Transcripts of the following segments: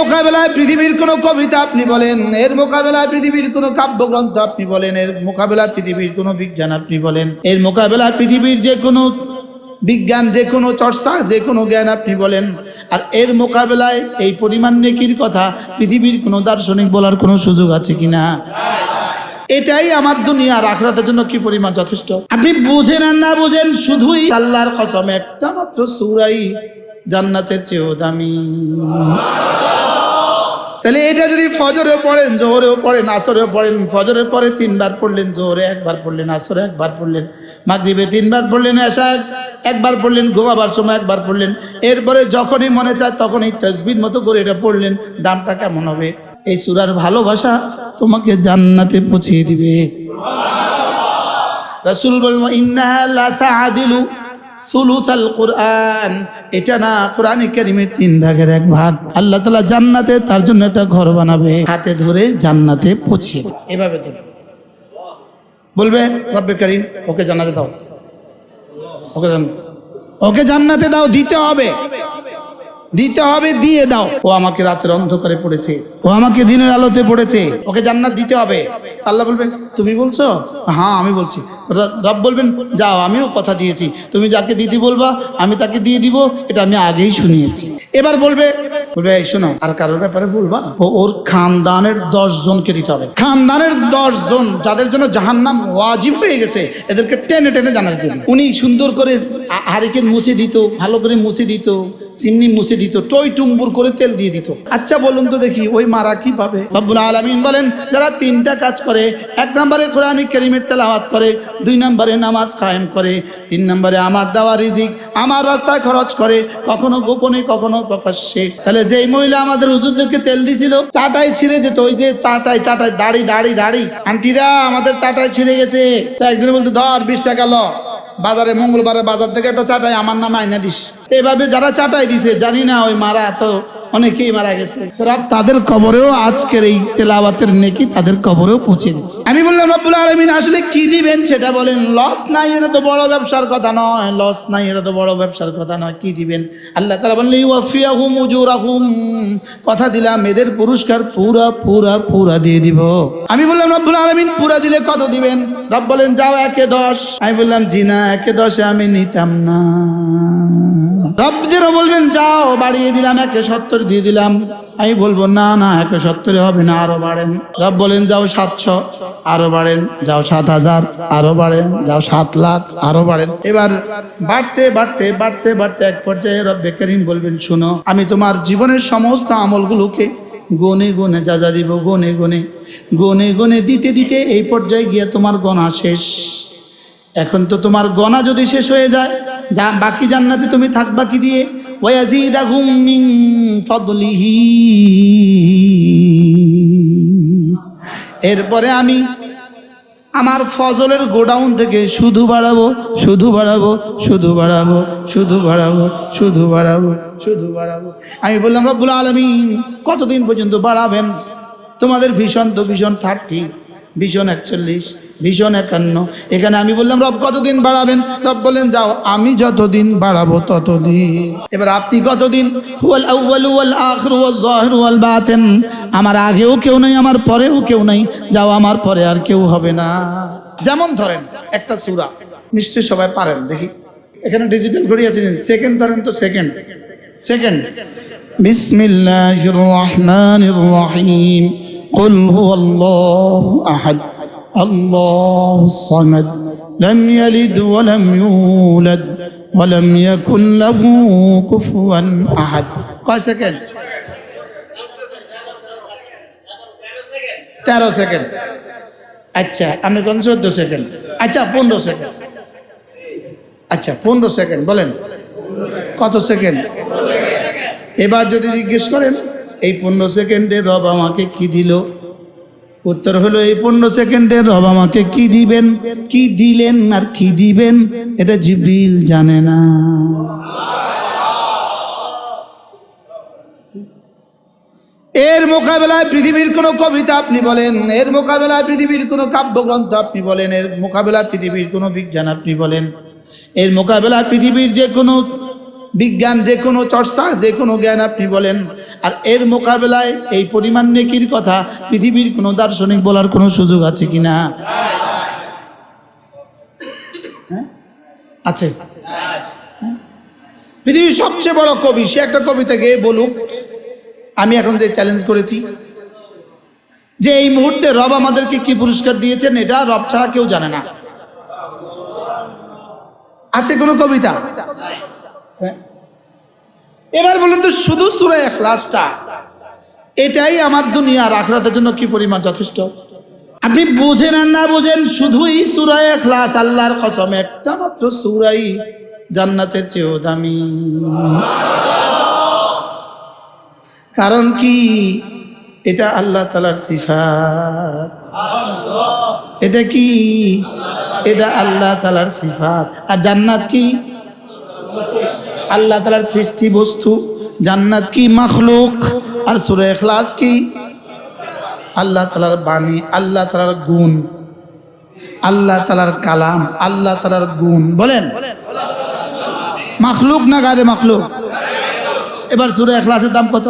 মোকাবেলায় পৃথিবীর কোনো কবিতা আপনি বলেন, এর মোকাবেলায় পৃথিবীর কোনো কাব্যগ্রন্থ আপনি বলেন, এর মোকাবেলায় পৃথিবীর কোনো বিজ্ঞান আপনি বলেন, এর মোকাবেলায় পৃথিবীর যে কোনো বিজ্ঞান, যে কোনো চর্চা, যে কোনো জ্ঞান আপনি বলেন, আর এর মোকাবেলায় এই পরিমাণ নেকির কথা পৃথিবীর কোনো দার্শনিক বলার কোনো সুযোগ আছে কিনা? এটাই আমার দুনিয়া আর আখিরাতের জন্য কি পরিমাণ যথেষ্ট। আপনি বুঝেন আর না বুঝেন, শুধুই আল্লাহর কসম একটা মাত্র সূরাই জান্নাতের চেয়েও দামি। তাহলে এটা যদি ফজরেও পড়েন, জোহরেও পড়েন, আসরেও পড়েন, ফজরের পরে 3 বার পড়লেন, জোহরে 1 বার পড়লেন, আসরে 1 বার পড়লেন, মাগরিবে 3 বার পড়লেন, এশা 1 বার পড়লেন, ঘুমাবার সময় 1 বার পড়লেন, এরপরে যখনই মনে চায় তখনই তাসবিহ মতো করে এটা পড়লেন, দামটা কেমন হবে? এই সূরার ভালোবাসা তোমাকে জান্নাতে পৌঁছে দিবে। রাসূল বললেন ইন্নাহা লা তা'দিলু সুলুসাল কুরআন, এটা না কোরআনে কারীমের 3 ভাগের 1 ভাগ। আল্লাহ তাআলা জান্নাতে তার জন্য একটা ঘর বানাবে, হাতে ধরে জান্নাতে পৌঁছে এভাবে তো বলবে রব্বে কারীম ওকে জান্নাতে দাও, ওকে জান্নাতে দাও, দিতে হবে, দিতে হবে, দিয়ে দাও। ও আমাকে রাতের অন্ধকারে পড়েছে, ও আমাকে দিনের আলোতে পড়েছে, ওকে জান্নাত দিতে হবে। আল্লাহ বলবেন তুমি বলছো? হ্যাঁ আমি বলছি। রব বলবেন যাও, আমিও কথা দিয়েছি, তুমি যাকে দিতে বলবা আমি তাকে দিয়ে দিব, এটা আমি আগেই শুনিয়েছি। এবার বলবে এই শোনো, আর কারোর ব্যাপারে বলবা? ওর খানদানের 10 জনকে দিতে হবে, খানদানের 10 জন যাদের জন্য জাহান্নাম ওয়াজিব হয়ে গেছে, এদেরকে টেনে টেনে জান্নাতে দিয়ে দিন। উনি সুন্দর করে হারিকেন মুছে দিত, ভালো করে মুছে দিত, চিমনি মুছে দিত, টই টুম্বুর করে তেল দিয়ে দিত। আচ্ছা বলুন তো দেখি ওই মারা কি পাবে? রব্বুল আলামিন বলেন যারা 3টা কাজ করে, 1 নম্বরে কোরআন কারীমের তেলাওয়াত করে, 2 নম্বরে নামাজ কায়েম করে, 3 নম্বরে আমার দেওয়া রিজিক আমার রাস্তায় খরচ করে, কখনো গোপনে কখনো প্রকাশ্যে। তাহলে যেই মহিলা আমাদের হুজুরদেরকে তেল দিছিল, চাটাই ছিঁড়ে যেত, ওই যে চাটাই দাড়ি দাড়ি দাড়ি, আন্টিরা আমাদের চাটাই ছিঁড়ে গেছে, তা একজন বলতো ধর 20 টাকা ল, বাজারে মঙ্গলবারে বাজার থেকে একটা চাটাই আমার নামে আইনা দিস। এভাবে যারা চাটাই দিছে, জানি না ওই মারা তো অনেকেই মারা গেছে, রব তাদের কবরেও আজকের এই তেলাওয়াতের নেকি তাদের কবরেও পৌঁছে দিচ্ছে। আমি বললাম রব্বুল আলামিন আসলে কি দিবেন সেটা বলেন। লস নাই, এটা তো বড় ব্যবসার কথা নয়, লস নাই, এটা তো বড় ব্যবসার কথা নয়। কি দিবেন? আল্লাহ তাআলা বললেন ইউওয়াফিয়াহুম উজুরাহুম, কথা দিলাম এদের পুরস্কার পুরা পুরা পুরা দিয়ে দিব। আমি বললাম রব্বুল আলামিন পুরা দিলে কত দিবেন? রব বলেন যাও 1-10। আমি বললাম জি না, 1-10 আমি নিতাম না। রব যেন বলবেন যাও বাড়িয়ে দিলাম, 170 দিয়ে দিলাম। আমি বলবো না না 170 হবে না, আরো বাড়েন। রব বলেন যাও 700, আরো বাড়েন। যাও 7000, আরো বাড়েন। যাও 7 লাখ, আরো বাড়েন। এবার বাড়তে বাড়তে বাড়তে বাড়তে এক পর্যায়ে রব্বে কারীম বলবেন শোনো, আমি তোমার জীবনের সমস্ত আমলগুলোকে গনে গনে যা দিব, গনে গনে গনে গনে দিতে দিতে এই পর্যায়ে গিয়ে তোমার গণা শেষ। এখন তো তোমার গণা যদি শেষ হয়ে যায়, যা বাকি জান্নাতে তুমি থাকবা কি দিয়ে? ওয়ায়াজিদাহুম মিন ফাদলিহি, এরপরে আমি আমার ফজলের গোডাউন থেকে শুধু বাড়াবো, শুধু বাড়াবো, শুধু বাড়াবো, শুধু বাড়াবো, শুধু বাড়াবো, শুধু বাড়াবো। আমি বললাম রব্বুল আলামিন কতদিন পর্যন্ত বাড়াবেন? তোমাদের ভীষণ তো ভীষণ 30, ভীষণ 41, ভীষণ 51। এখানে আমি বললাম রব কতদিন বাড়াবেন? রব বলেন যাও আমি যতদিন বাড়াবো ততদিন। এবার আপনি কতদিন? হুয়াল আউয়ালু ওয়াল আখিরু ওয়াল যাহিরু ওয়াল বাতিন, আমার আগেও কেউ নাই, আমার পরেও কেউ নাই, যাও আমার পরে আর কেউ হবে না। যেমন ধরেন একটা সূরা নিশ্চয়ই সবাই পারেন, দেখি এখানে ডিজিটাল ঘড়ি আছে, সেকেন্ড ধরেন তো, সেকেন্ড বিসমিল্লাহির রহমানির রহিম কুল হুয়াল্লাহু আহাদ আল্লাহুস সামাদ লাম ইয়ালিদ ওয়া লাম ইউলাদ ওয়া লাম ইয়াকুল লাহু কুফুয়ান আহাদ। কয় সেকেন্ড? 13 সেকেন্ড। আচ্ছা আপনি কোন 14 সেকেন্ড? আচ্ছা 15 সেকেন্ড। আচ্ছা 15 সেকেন্ড বলেন কত সেকেন্ড? এবার যদি জিজ্ঞেস করেন এই 15 সেকেন্ডে রব আমাকে কি দিল, উত্তর হলো এই 15 সেকেন্ডে রব আমাকে কি দিবেন, কি দিলেন আর কি দিবেন এটা জিবরিল জানে না। এর মোকাবেলায় পৃথিবীর কোনো কবিতা আপনি বলেন, এর মোকাবেলায় পৃথিবীর কোনো কাব্যগ্রন্থ আপনি বলেন, এর মোকাবেলায় পৃথিবীর কোনো বিজ্ঞান আপনি বলেন, এর মোকাবেলায় পৃথিবীর যে কোনো বিজ্ঞান যে কোনো চর্চা, যে কোনো জ্ঞান আপনি বলেন, আর এর মোকাবেলায় এই পরিমাণ নেকির কথা পৃথিবীর কোনো দার্শনিক বলার কোনো সুযোগ আছে কিনা? আছে? পৃথিবীর সবচেয়ে বড় কবি, সে একটা কবিতা গেয়ে বলুক, আমি এখন যে চ্যালেঞ্জ করেছি যে এই মুহূর্তে রব আমাদেরকে কি পুরস্কার দিয়েছেন, এটা রব ছাড়া কেউ জানে না। আছে কোনো কবিতা? এবার বলুন তো, শুধু সূরা ইখলাসটা, এটাই আমার দুনিয়ার আখিরাতের জন্য কি পরিমাণ যথেষ্ট? আপনি বুঝেন আর না বুঝেন, শুধুই সূরা ইখলাস, আল্লাহর কসম, একটা মাত্র সূরাই জান্নাতের চেয়েও দামি। কারণ কি? এটা আল্লাহ তাআলার সিফাত। এটা কি? এটা আল্লাহ তাআলার সিফাত। আর জান্নাত কি? আল্লাহ তাআলার সৃষ্টি বস্তু। জান্নাত কি? মাখলুক। আর সূরা ইখলাস কি? আল্লাহ তাআলার বাণী, আল্লাহ তাআলার গুণ, আল্লাহ তাআলার কালাম, আল্লাহ তাআলার গুণ। বলেন মাখলুক না গায়রে মাখলুক? এবার সূরা ইখলাসের দাম কত?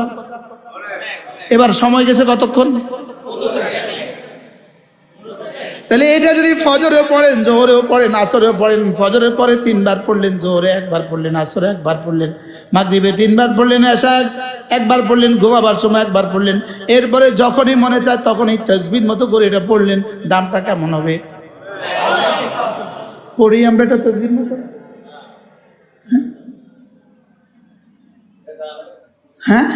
এবার সময় গেছে কতক্ষণ? তাহলে এটা যদি ফজরেও পড়েন, জোহরেও পড়েন, আসরেও পড়েন, ফজরের পরে 3 বার পড়লেন, জোহরে 1 বার পড়লেন, আসরে 1 বার পড়লেন, মাগরিবে 3 বার পড়লেন, এশা 1 বার পড়লেন, ঘুমাবার সময় 1 বার পড়লেন, এরপরে যখনই মনে চায় তখনই তাসবিহর মতো করে এটা পড়লেন, দামটা কেমন হবে? পড়ি আমরা এটা তাসবিহর মতো? হ্যাঁ,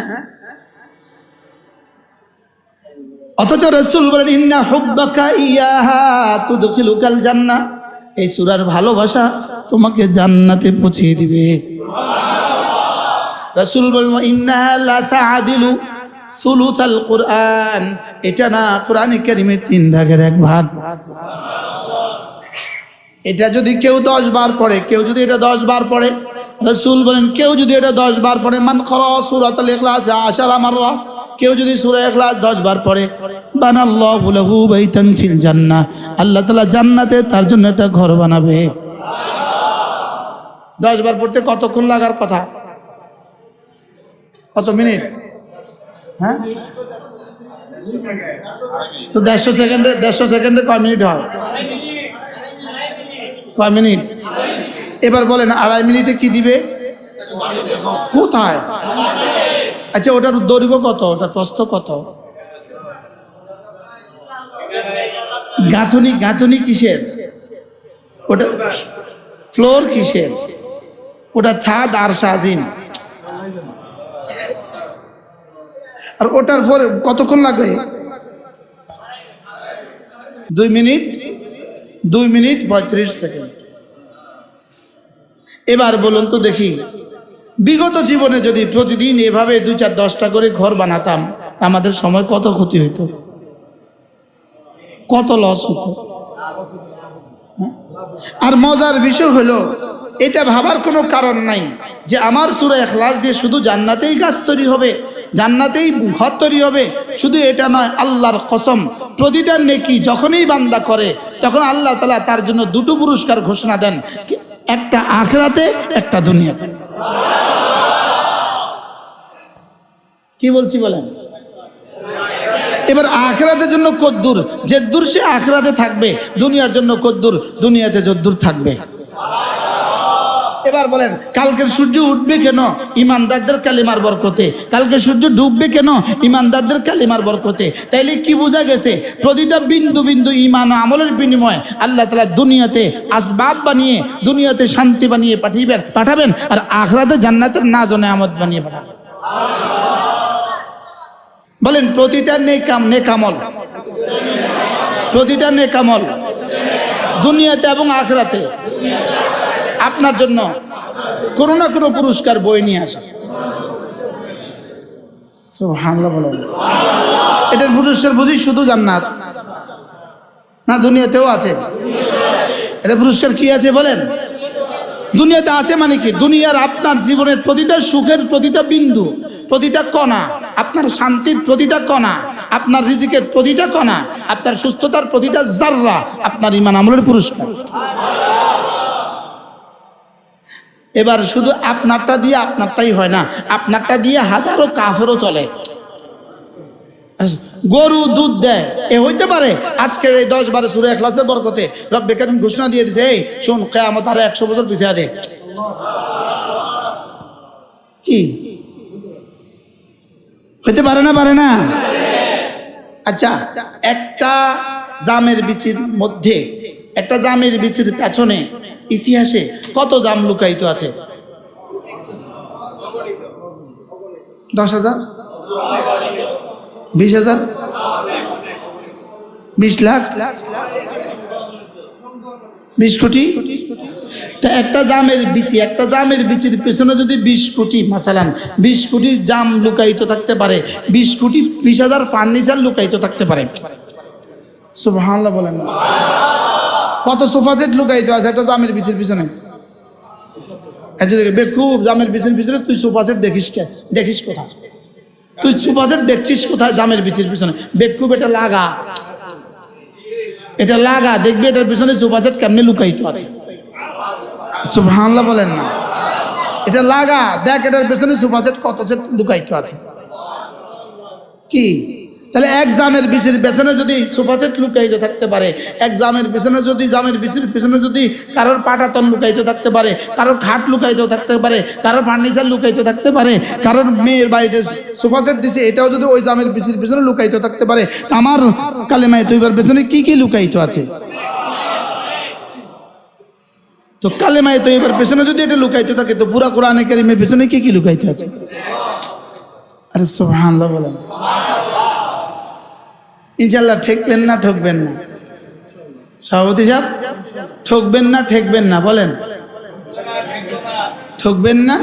অথচ রাসূল বলেন ইন্না হুব্বাকা ইয়াহা তুদখিলুকাল জান্নাহ, এই সূরার ভালোবাসা তোমাকে জান্নাতে পৌঁছে দিবে। রাসূল বলেন ইন্নাহা লা তা'দিলু সুলুসাল কুরআন, এটা না কোরআনে কারীমের 3 ভাগের 1 ভাগ। এটা যদি কেউ 10 বার পড়ে, কেউ যদি এটা 10 বার পড়ে, রাসূল বলেন কেউ যদি এটা 10 বার পড়ে, মান করা সূরাতুল ইখলাস 10 মাররা, কেউ যদি সূরা ইখলাস 10 বার পড়ে, বানাল্লাহু লাহু বাইতান ফিল জান্নাহ, আল্লাহ তাআলা জান্নাতে তার জন্য একটা ঘর বানাবে। 10 বার পড়তে কতক্ষণ লাগার কথা? কত মিনিট? হ্যাঁ, তো 150 সেকেন্ডে কয় মিনিট হয়? কয় মিনিট? এবার বলেন 2.5 মিনিটে কি দিবে? কোথায়? আচ্ছা, ওটার দৈর্ঘ্য কত? ওটার প্রস্থ কত? গাঁথনি কিসের? ওটা ফ্লোর কিসের? ওটা ছাদ আর সাজিম। আর ওটার পরে কতক্ষণ লাগবে? 2 মিনিট 35 সেকেন্ড। এবার বলুন তো দেখি, বিগত জীবনে যদি প্রতিদিন এভাবে 2-4-10টা করে ঘর বানাতাম, আমাদের সময় কত ক্ষতি হইতো, কত লস হতো। আর মজার বিষয় হলো, এটা ভাবার কোনো কারণ নাই যে আমার সূরা ইখলাস দিয়ে শুধু জান্নাতেই গাছ তৈরি হবে, জান্নাতেই ঘর তৈরি হবে। শুধু এটা নয়, আল্লাহর কসম, প্রতিটা নেকি যখনই বান্দা করে তখন আল্লাহ তাআলা তার জন্য 2টো পুরস্কার ঘোষণা দেন, একটা আখিরাতে, একটা দুনিয়াতে। কি বলছি বলেন? এবার আখিরাতের জন্য কদ্দুর, যে দূর সে আখিরাতে থাকবে, দুনিয়ার জন্য কদ্দুর, দুনিয়াতে যদ্দুর থাকবে। এবার বলেন, কালকের সূর্য উঠবে কেন? ইমানদারদের কালিমার বরকতে। কালকে সূর্য ডুববে কেন? ইমানদারদের কালিমার বরকতে। তাইলে কি বোঝা গেছে? প্রতিটা বিন্দু বিন্দু ঈমান ও আমলের বিনিময়ে আল্লাহ তাআলা দুনিয়াতে আসবাব বানিয়ে, দুনিয়াতে শান্তি বানিয়ে পাঠাবেন, আর আখিরাতে জান্নাতের নাজ ও নেয়ামত বানিয়ে পাঠাবেন। বলেন, প্রতিটা নেকামল, প্রতিটা নেকামল দুনিয়াতে এবং আখিরাতে আপনার জন্য কোনো না কোনো পুরস্কার বয়ে নিয়ে আসে। সুবহানাল্লাহ বলেন। এটার পুরস্কার বুঝি শুধু জান্নাত না, দুনিয়াতেও আছে? এটা পুরস্কার কি আছে বলেন? দুনিয়াতে আছে মানে কি? দুনিয়ার আপনার জীবনের প্রতিটা সুখের প্রতিটা বিন্দু, প্রতিটা কণা, আপনার শান্তির প্রতিটা কণা, আপনার রিজিকের প্রতিটা কণা, আপনার সুস্থতার প্রতিটা জাররা আপনার ঈমান আমলের পুরস্কার। এবার শুধু আপনারটা দিয়ে আপনারটাই হয় না, আপনারটা দিয়ে হাজারো কাফেরও চলে। গরু দুধ দেয়, এ হইতে পারে আজকের এই 10-12 সূরা ইখলাসের বরকতে রব্বে কারীম ঘোষণা দিয়ে দিয়েছে, এই শোন, কিয়ামত আরো 100 বছর পিছিয়ে দে। কি হইতে পারে না? পারে না? আচ্ছা, একটা জামের বিচির মধ্যে, একটা জামের বিচির পেছনে ইতিহাসে কত জাম লুকায়িত আছে? 10,000, 20,000, 20 লাখ, 20 কোটি। তা একটা জামের বিচির পেছনে যদি 20 কোটি, মাসালান 20 কোটি জাম লুকায়িত থাকতে পারে, 20 কোটি 20,000 ফার্নিচার লুকায়িত থাকতে পারে। সুবহানাল্লাহ বলেন। কত সোফা সেট লুকায়িত আছে একটা জামের বিচির পিছনে। খুব জামের বিচির পিছনে তুই সোফা সেট দেখিস কোথায়? তুই সোফা সেট দেখছিস কোথায়? জামের বিচির পিছনে। বেকুব, এটা লাগা, দেখবি এটার পিছনে সোফা সেট কেমনে লুকায়িত আছে। সুবহানাল্লাহ বলেন না। এটা লাগা, দেখ এটার পেছনে সোফা সেট কত সেট লুকায়িত আছে। কি তাহলে এক জামের বিচির পেছনে যদি সোফা সেট লুকায়িত থাকতে পারে, এক জামের পেছনে যদি, জামের বিচির পেছনে যদি কারোর পাটাতন লুকায়িত থাকতে পারে, কারোর খাট লুকায়িত থাকতে পারে, কারোর ফার্নিচার লুকায়িত থাকতে পারে, কারোর মেয়ের বাড়িতে সোফা সেট দিছে, এটাও যদি ওই জামের বিচির পেছনে লুকায়িত থাকতে পারে, আমার কালেমায়ে তৈবার পেছনে কি কি লুকায়িত আছে? তো কালেমায়ে তৈবার পেছনে যদি এটা লুকায়িত থাকে, তো পুরা কোরআনে কারীমের পেছনে কি কি লুকায়িত আছে? আরে সুবহানাল্লাহ বলেন। ইনশাল্লাহ ঠেকবেন না? সভাপতি সাহেব, ঠকবেন না? বলেন, ঠকবেন না?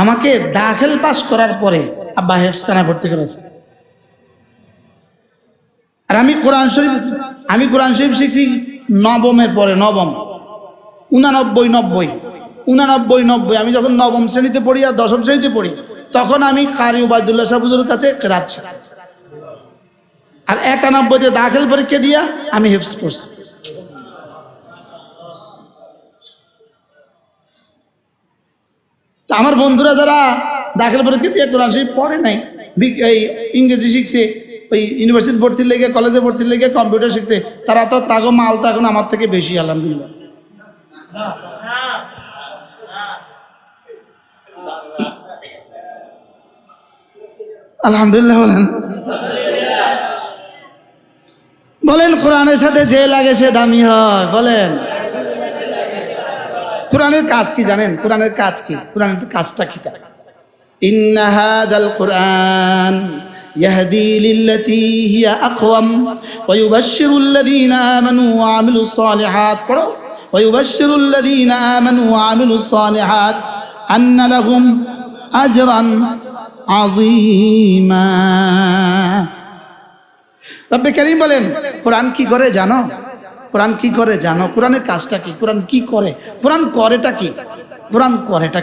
আমাকে দাখিল পাস করার পরে আব্বা হেফজখানায় ভর্তি করেছে। আর আমি কোরআন শরীফ শিখছি নবমের পরে, নবম 89 আমি যখন নবম শ্রেণীতে পড়ি আর 10ম শ্রেণীতে পড়ি, তখন আমি কারি উবাইদুল্লাহ সাহেব হুজুরের কাছে কেরাত শিখছি। আর 91-তে দাখিল পরীক্ষা দিয়া আমি হিফজ পড়ছি। তা আমার বন্ধুরা যারা দাখিল পরীক্ষা দিয়ে কোরআন শরীফ পড়ে নাই, এই ইংরেজি শিখছে, ওই ইউনিভার্সিটি ভর্তির লেগে, কলেজে ভর্তির লেগে, কম্পিউটার শিখছে, তারা তো তাগো মাল তো এখন আমার থেকে বেশি, আলহামদুলিল্লাহ। আলহামদুলিল্লাহ বলেন। কোরআনের সাথে যে লাগে সে দামি হয়। বলেন, কোরআনের কাজ কি জানেন? কোরআনের কাজটা কি? ইন্না হাযাল কুরআন ইয়াহদি লিল্লাতী হিয়া আকওয়াম ওয়া ইউবাশশিরুল্লাযীনা আমানু ওয়া আমিলুস সালিহাত। পড়ো, ওয়া ইউবাশশিরুল্লাযীনা আমানু ওয়া আমিলুস সালিহাত আন্না লাহুম আজরান আযীমা। রব্বে কারীম বলেন, কোরআন কি করে জানো? কোরআনের কাজটা কি? কোরআন কি করে? কোরআন করেটা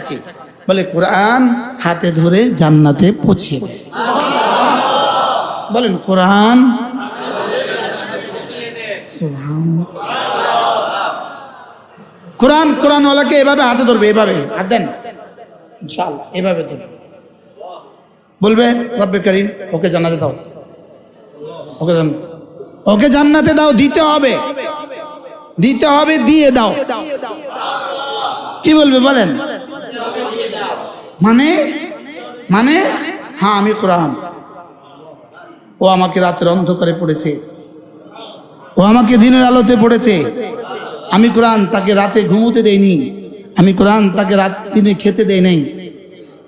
কি? বলে, কোরআন হাতে ধরে জান্নাতে পৌঁছিয়ে দেয়। বলেন, কোরআন কোরআনওয়ালাকে এভাবে হাতে ধরবে, এভাবে হাত দেন ইনশাআল্লাহ, এভাবে ধরবে, বলবে রব্বে কারীম ওকে জান্নাতে দাও, ওকে জান্নাতে দাও। দিতে হবে, দিয়ে দাও। কি বলবে বলেন? মানে হ্যাঁ, আমি কোরআন, ও আমাকে রাতের অন্ধকারে পড়েছে, ও আমাকে দিনের আলোতে পড়েছে। আমি কোরআন তাকে রাতে ঘুমোতে দেইনি, আমি কোরআন তাকে দিনে খেতে দেই নাই,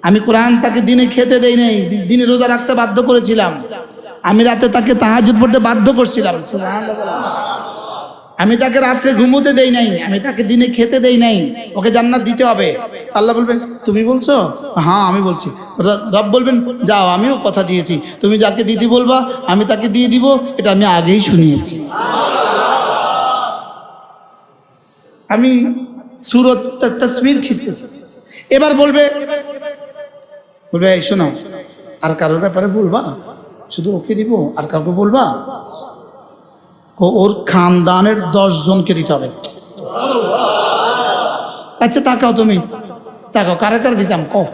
আমি কোরআন তাকে দিনে খেতে দেই নাই, দিনে রোজা রাখতে বাধ্য করেছিলাম, আমি রাতে তাকে তাহাজ্জুদ পড়তে বাধ্য করছিলাম। আমি তাকে রাত্রে ঘুমোতে দেই নাই, আমি তাকে দিনে খেতে দেই নাই। ওকে জান্নাত দিতে হবে। আল্লাহ বলবেন, তুমি বলছো? হ্যাঁ আমি বলছি। রব বলবেন, যাও, আমিও কথা দিয়েছি, তুমি যাকে দিদি বলবা আমি তাকে দিয়ে দিব, এটা আমি আগেই শুনিয়েছি। আমি সূরত তাসবির খিচতেছি। এবার বলবে এই শোনো, আর কারোর ব্যাপারে বলবা? শুধু ওকে দিব, আর কাউকে বলবা? ওর খানদানের 10 জনকে দিতে হবে। আচ্ছা তাকাও, তুমি তাকাও, কারে কারে দিতাম কও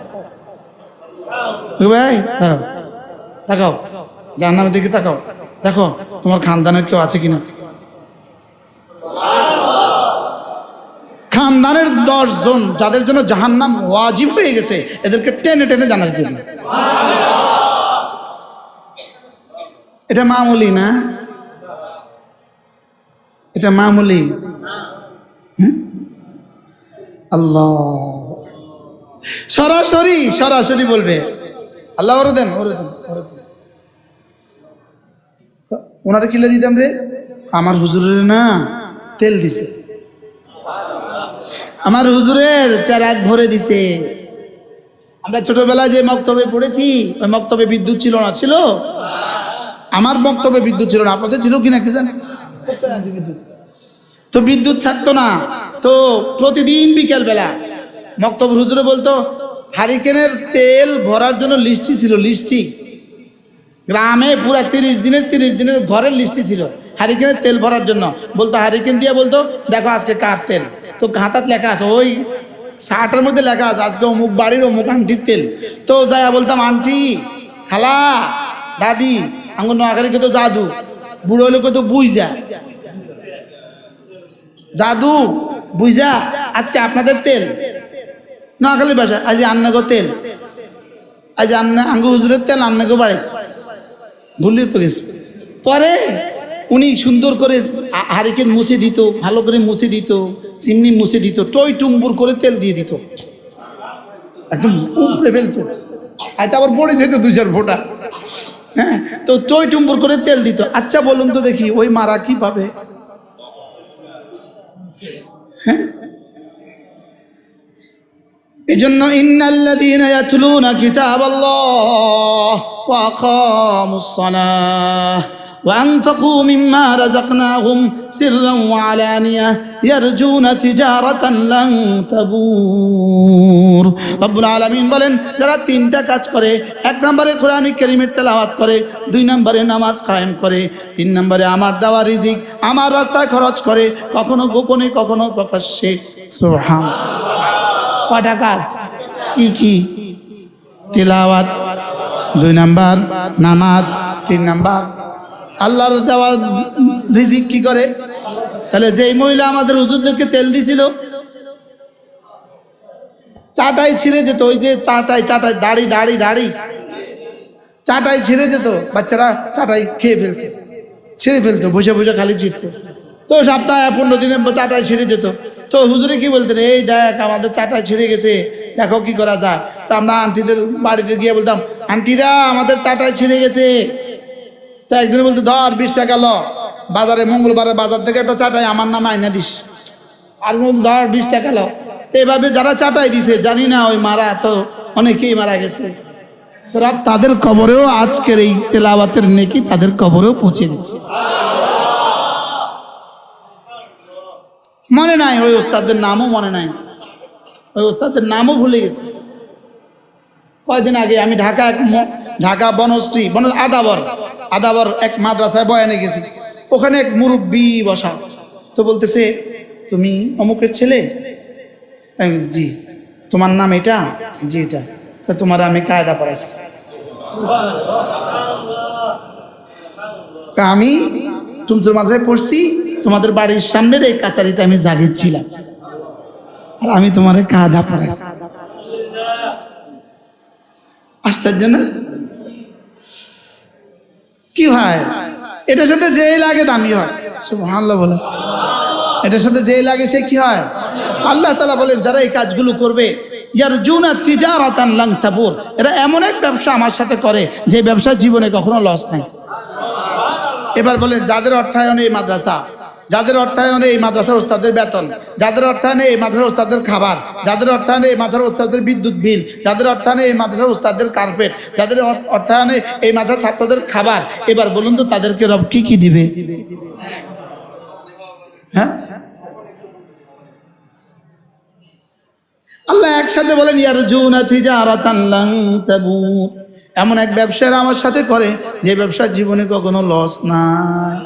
ভাই, দাঁড়াও, তাকাও জাহান্নামের দিকে তাকাও, দেখো তোমার খানদানের কেউ আছে কিনা। খানদানের 10 জন যাদের জন্য জাহান্নাম ওয়াজিব হয়ে গেছে, এদেরকে টেনে টেনে জান্নাতে দিবেন। এটা মামুলি না, এটা মামুলি। আল্লাহ সরাসরি সরাসরি বলবে আল্লাহ ওরে দেন, ওরে দেন, ওরে দেন। ওনারা কিলে দিতাম রে, আমার হুজুরের না তেল দিছে, আমার হুজুরের চেরাগ ভরে দিছে। আমরা ছোটবেলায় যে মক্তবে পড়েছি, ওই মক্তবে বিদ্যুৎ ছিল না? ছিল। আমার মক্তবে বিদ্যুৎ ছিল না, আপনাদের ছিল কিনা কি জানেন? তো বিদ্যুৎ থাকতো না, তো প্রতিদিন বিকেল বেলা মক্তব হুজুরে বলতো হারিকেনের তেল ভরার জন্য লিস্টি ছিল, লিস্টি গ্রামে পুরা 30 দিনের ঘরের লিস্টি ছিল হারিকেনের তেল ভরার জন্য। বলতো হারিকেন দিয়ে বলতো দেখো আজকে কার তেল, তো হাতাত লেখা আছে, ওই শার্টের মধ্যে লেখা আছে আজকে অমুক বাড়ির অমুক আন্টির তেল। তো যাই বলতাম আন্টি, খালা, দাদি, আঙ্গুর নোয়াখালী তো জাদু, বুড়ো হলে তো বুঝা, জাদু বুঝা আজকে আপনাদের তেল নোয়াখালী বাসা, আজ আন্নাগো তেল, আজ আঙ্গু হুজুরের তেল আন্নাগো বাড়ি, ভুলিয়ে তো গেছে। পরে উনি সুন্দর করে হারিকেন মুছে দিত, ভালো করে মুছে দিত, চিমনি মুছে দিত, টই টুম্বুর করে তেল দিয়ে দিত, একদম উপরে ফেলতো, হয়তো আবার পড়ে যেত 2-4 ফোঁটা। হ্যাঁ, তো টই টুম্বুর করে তেল দিত। আচ্ছা বলুন তো দেখি ওই মারা কি পাবে? হ্যাঁ, এজন্য ইন্নাল্লাযীনা ইয়াতলুনা কিতাবাল্লাহ ওয়া আকামুস সালাহ ওয়া আনফাকু মিম্মা রাযাকনাহুম সিররান ওয়া আলানিয়াহ ইয়ারজুনা তিজারাতান লান তাবুর। রব্বুল আলামিন বলেন, যারা 3টা কাজ করে, 1 নম্বরে কোরআন কারীমের তেলাওয়াত করে, 2 নম্বরে নামাজ কায়েম করে, 3 নম্বরে আমার দেওয়া রিজিক আমার রাস্তায় খরচ করে, কখনো গোপনে কখনো প্রকাশ্যে। সুবহানাল্লাহ। কয়টা কাজ? কি? তিলাওয়াত 2 নাম্বার, নামাজ 3 নাম্বার। আল্লাহর দেওয়া রিজিক কি করে? তাহলে যেই মহিলা আমাদের হুজুরদেরকে তেল দিছিল, চাটাই ছিঁড়ে যেত, ওই যে চাটাই দাড়ি চাটাই ছিঁড়ে যেত, বাচ্চারা চাটাই খেয়ে ফেলতো, ছিঁড়ে ফেলতো, বসে বসে খালি ছিটতো। তো সপ্তাহে 15 দিনের চাটাই ছিঁড়ে যেত। তো হুজুরে কি বলতেন, এই দেখ আমাদের চাটাই ছিঁড়ে গেছে, দেখো কি করা যায়। তো আমরা আন্টিদের বাড়িতে গিয়ে বলতাম, আন্টিরা আমাদের চাটাই ছিঁড়ে গেছে। তো একজনে বলতো, ধর 20 টাকা ল, বাজারে মঙ্গলবারে বাজার থেকে একটা চাটাই আমার নামে আইনা দিস। আর ধর 20 টাকা ল। এভাবে যারা চাটাই দিছে, জানি না ওই মারা তো অনেকেই মারা গেছে, রব তাদের কবরেও আজকের এই তেলাওয়াতের নেকি তাদের কবরেও পৌঁছে দিচ্ছে। মনে নাই ওই ওস্তাদের নামও মনে নাই, ওই ওস্তাদের নামও ভুলে গেছে। কয়েকদিন আগে আমি ঢাকা বনশ্রী আদাবর এক মাদ্রাসায় বয়ানে গেছি। ওখানে এক মুরব্বী বসা, তো বলতেছে, তুমি অমুকের ছেলে? আমি বলছি, জি। তোমার নাম এটা? জি এটা। তোমার আমি কায়দা পড়াইছি। আমি টুমচুর মাদ্রাসায় পড়ছি, তোমাদের বাড়ির সামনের এই কাছারিতে আমি জাগির ছিলাম, আর আমি তোমার কায়দা পড়াইছি। আশ্চর্য না? কি হয়, এটার সাথে যেই লাগে দামি হয়। সুবহানাল্লাহ বলে, এটার সাথে যেই লাগে সে কি হয়? আল্লাহ তাআলা বলেন, যারা এই কাজগুলো করবে, ইয়ারজুনা তিজারাতান লান তাবুর, এরা এমন এক ব্যবসা আমার সাথে করে যে ব্যবসা জীবনে কখনো লস নাই। এবার বলেন, যাদের অর্থায়নে এই মাদ্রাসা, যাদের অর্থায়নে এই মাদ্রাসার ওস্তাদের বেতন, যাদের অর্থায়নে এই মাদ্রাসার ওস্তাদের খাবার, যাদের অর্থায়নে এই মাদ্রাসার ওস্তাদের বিদ্যুৎ বিল, যাদের অর্থায়নে এই মাদ্রাসার ওস্তাদের কার্পেট, যাদের অর্থায়নে এই মাদ্রাসার ছাত্রদের খাবার, এবার বলুন তো তাদেরকে রব কি দিবে? হ্যাঁ, আল্লাহ একসাথে বলেন, ইয়ারজুনা তিজারাতান লান তাবুর, এমন এক ব্যবসার আমার সাথে করে যে ব্যবসা জীবনে কখনো লস নাই।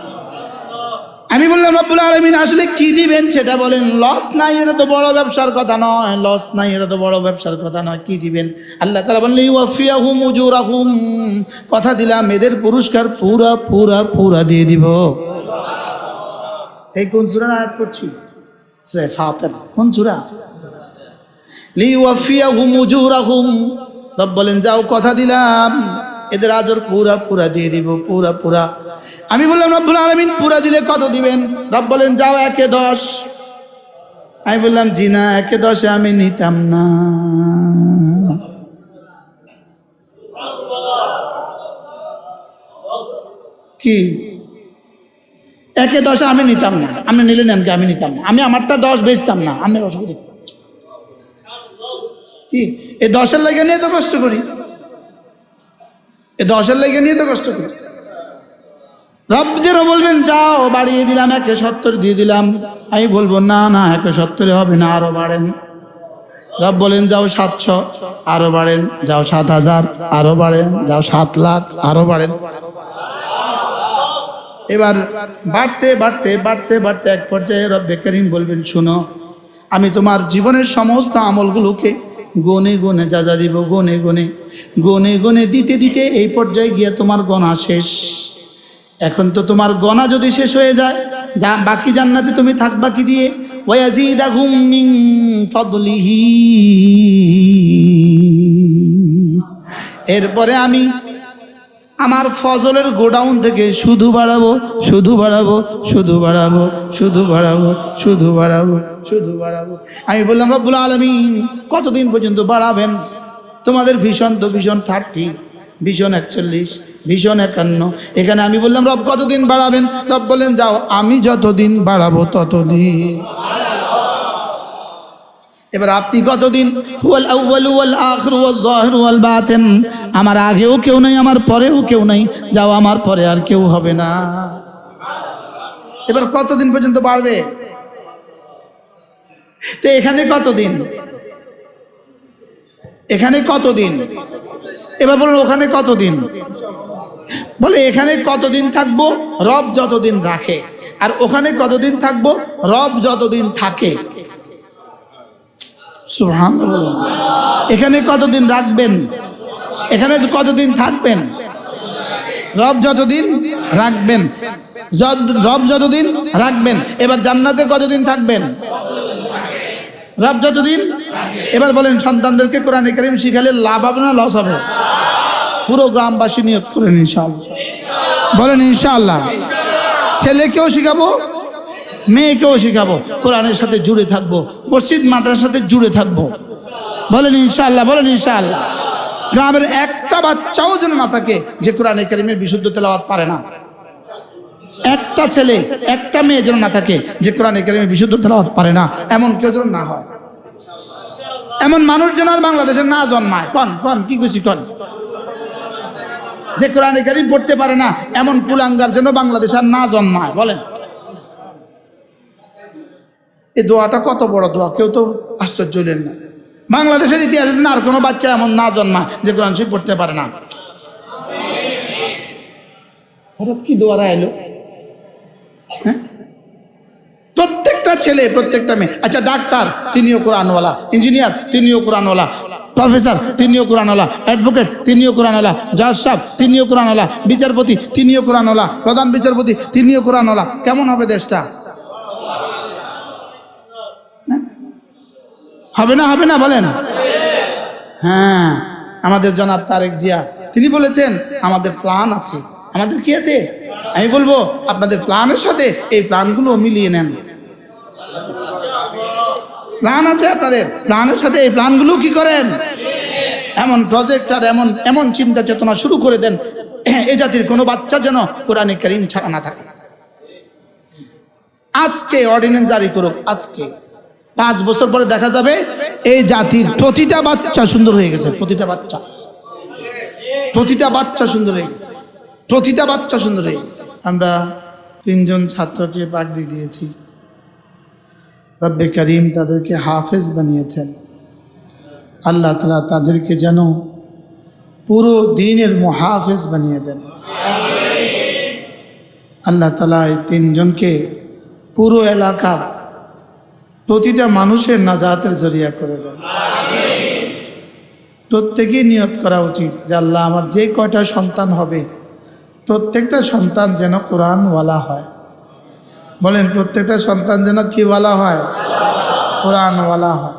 আমি বললাম রব্বুল আলামিন আসলে কি দিবেন সেটা বলেন। লস নাই, এটা তো বড় ব্যবসার কথা নয়, লস নাই, এটা তো বড় ব্যবসার কথা নয়, কি দিবেন? আল্লাহ তাআলা বললেন ইউওয়াফিয়াহুম উজুরাহুম, কথা দিলাম এদের পুরস্কার পুরা পুরা পুরা দিয়ে দিব। এই কোন সূরার আয়াত পড়ছি? সূরা ফাতির। কোন সূরা? লিওয়াফিয়াহুম উজুরাহুম, রব বলেন যাও কথা দিলাম এদের আজর পুরা পুরা দিয়ে দিব, পুরা পুরা। আমি বললাম রব্বুল আলামিন পুরা দিলে কত দিবেন? রব বলেন যাও 1/10। আমি বললাম জি না, 1/10 আমি নিতাম না। কি 1/10 আমি নিতাম না? আপনি নিলে নেন, কি আমি নিতাম না? আমি আমারটা 10 বেচতাম না, আমি অসুবিধা কি? এই 10-এর লেগে নিয়ে তো কষ্ট করি, এই 10-এর লেগে নিয়ে তো কষ্ট করি। রব যেন বলবেন যাও বাড়িয়ে দিলাম, 170 দিয়ে দিলাম। আমি বলবো না না 170 হবে না, আরো বাড়েন। রব বলেন যাও 700, আরো বাড়েন। যাও 7000, আরো বাড়েন। যাও 7 লাখ, আরো বাড়েন। এবার বাড়তে বাড়তে বাড়তে বাড়তে এক পর্যায়ে রব্বে করিম বলবেন শুনো, আমি তোমার জীবনের সমস্ত আমলগুলোকে গনে গনে যা দিব, গনে গনে গনে গনে দিতে দিতে এই পর্যায়ে গিয়ে তোমার গণা শেষ। এখন তো তোমার গণা যদি শেষ হয়ে যায়, যা বাকি জান্নাতে তুমি থাকবা কি দিয়ে? ওয়ায়াজিদাহুম মিন ফাদলিহি, এরপরে আমি আমার ফজলের গোডাউন থেকে শুধু বাড়াবো, শুধু বাড়াবো, শুধু বাড়াবো, শুধু বাড়াবো, শুধু বাড়াবো, শুধু বাড়াবো। আমি বললাম রব্বুল আলামিন কতদিন পর্যন্ত বাড়াবেন? তোমাদের ভীষণ তো ভীষণ 30, ভীষণ 41, ভীষণ 51। এখানে আমি বললাম রব কতদিন বাড়াবেন? রব বলেন যাও আমি যতদিন বাড়াবো ততদিন। এবার আপনি কতদিন? হুয়াল আউয়ালু ওয়াল আখিরু ওয়াজ যাহিরু ওয়াল বাতিন, আমার আগেও কেউ নাই, আমার পরেও কেউ নাই, যাও আমার পরে আর কেউ হবে না। এবার কতদিন পর্যন্ত বাড়বে? তো এখানে কতদিন? এখানে কতদিন? এবার বলুন ওখানে কতদিন? বলে এখানে কতদিন থাকবো? রব যতদিন রাখে। আর ওখানে কতদিন থাকবো? রব যতদিন থাকে। সুবহানাল্লাহ। এখানে কতদিন রাখবেন? এখানে কতদিন থাকবেন? রব যতদিন রাখবেন, রব যতদিন রাখবেন। এবার জান্নাতে কতদিন থাকবেন? রব যতদিন। এবার বলেন সন্তানদেরকে কোরআন কারীম শিখালে লাভ হবে না লস হবে? পুরো গ্রামবাসী নিয়ত করেন ইনশাআল্লাহ, বলেন ইনশাআল্লাহ। ছেলেকেও শিখাবো, মেয়েকেও শিখাবো, কোরআনের সাথে জুড়ে থাকবো, মসজিদ মাদ্রাসার সাথে জুড়ে থাকবো, বলেন ইনশাআল্লাহ, বলেন ইনশাআল্লাহ। গ্রামের একটা বাচ্চাও যেন না থাকে যে কোরআন কারীমের বিশুদ্ধ তেলাওয়াত পারে না। একটা ছেলে একটা মেয়ে যেন না থাকে যে কোরআন কারীমের বিশুদ্ধ তেলাওয়াত পারে না, এমন কেউ যেন না হয়। এমন মানুষ যেন আর বাংলাদেশে না জন্মায়। কন কন কি খুশি কন, যে কোরআন কারীম পড়তে পারে না এমন কুলাঙ্গার যেন বাংলাদেশে আর না জন্মায়। বলেন এই দোয়াটা কত বড় দোয়া, কেউ তো আশ্চর্য হলেন না। বাংলাদেশের ইতিহাসে যেন আর কোনো বাচ্চা এমন না জন্মায় যে কোরআন শরীফ পড়তে পারে না। হঠাৎ কি দোয়ারা এলো? হ্যাঁ, প্রত্যেকটা ছেলে প্রত্যেকটা মেয়ে। আচ্ছা ডাক্তার তিনিও কোরআনওয়ালা, ইঞ্জিনিয়ার তিনিও কোরআনওয়ালা, প্রফেসর তিনিও কোরআনওয়ালা, অ্যাডভোকেট তিনিও কোরআনওয়ালা, জজ সাহেব তিনিও কোরআনওয়ালা, বিচারপতি তিনিও কোরআনওয়ালা, প্রধান বিচারপতি তিনিও কোরআনওয়ালা। কেমন হবে দেশটা? হবে না, হবে না বলেন? হ্যাঁ, আমাদের জনাব তারেক জিয়া তিনি বলেছেন আমাদের প্ল্যান আছে। আমাদের কি আছে? আমি বলবো আপনাদের প্ল্যানের সাথে এই প্ল্যানগুলো মিলিয়ে নেন। প্ল্যান আছে আপনাদের, প্ল্যানের সাথে এই প্ল্যানগুলো কি করেন? এমন প্রজেক্ট আর এমন এমন চিন্তা চেতনা শুরু করে দেন এই জাতির কোনো বাচ্চা যেন কোরআনে কারীম ছাড়া না থাকে। আজকে অর্ডিন্যান্স জারি করুক, আজকে 5 বছর পরে দেখা যাবে এই জাতির প্রতিটা বাচ্চা সুন্দর হয়ে গেছে। প্রতিটা বাচ্চা, প্রতিটা বাচ্চা সুন্দর হয়ে গেছে, প্রতিটা বাচ্চা সুন্দর হয়ে গেছে। আমরা 3 জন ছাত্রকে পাগড়ি দিয়েছি। রব্বে করিম তাদেরকে হাফেজ বানিয়েছেন। আল্লাহ তাআলা তাদেরকে যেন পুরো দ্বীনের মুহাফেজ বানিয়ে দেন। আল্লাহ তাআলা এই 3 জনকে পুরো এলাকার প্রতিটা মানুষের নাজাতের জরিয়া করে দেন। প্রত্যেকেই নিয়ত করা উচিত যে আল্লাহ আমার যে কয়টা সন্তান হবে প্রত্যেকটা সন্তান যেন কোরআনওয়ালা হয়। বলেন প্রত্যেকটা সন্তান যেন কিওয়ালা হয়? কোরআনওয়ালা হয়।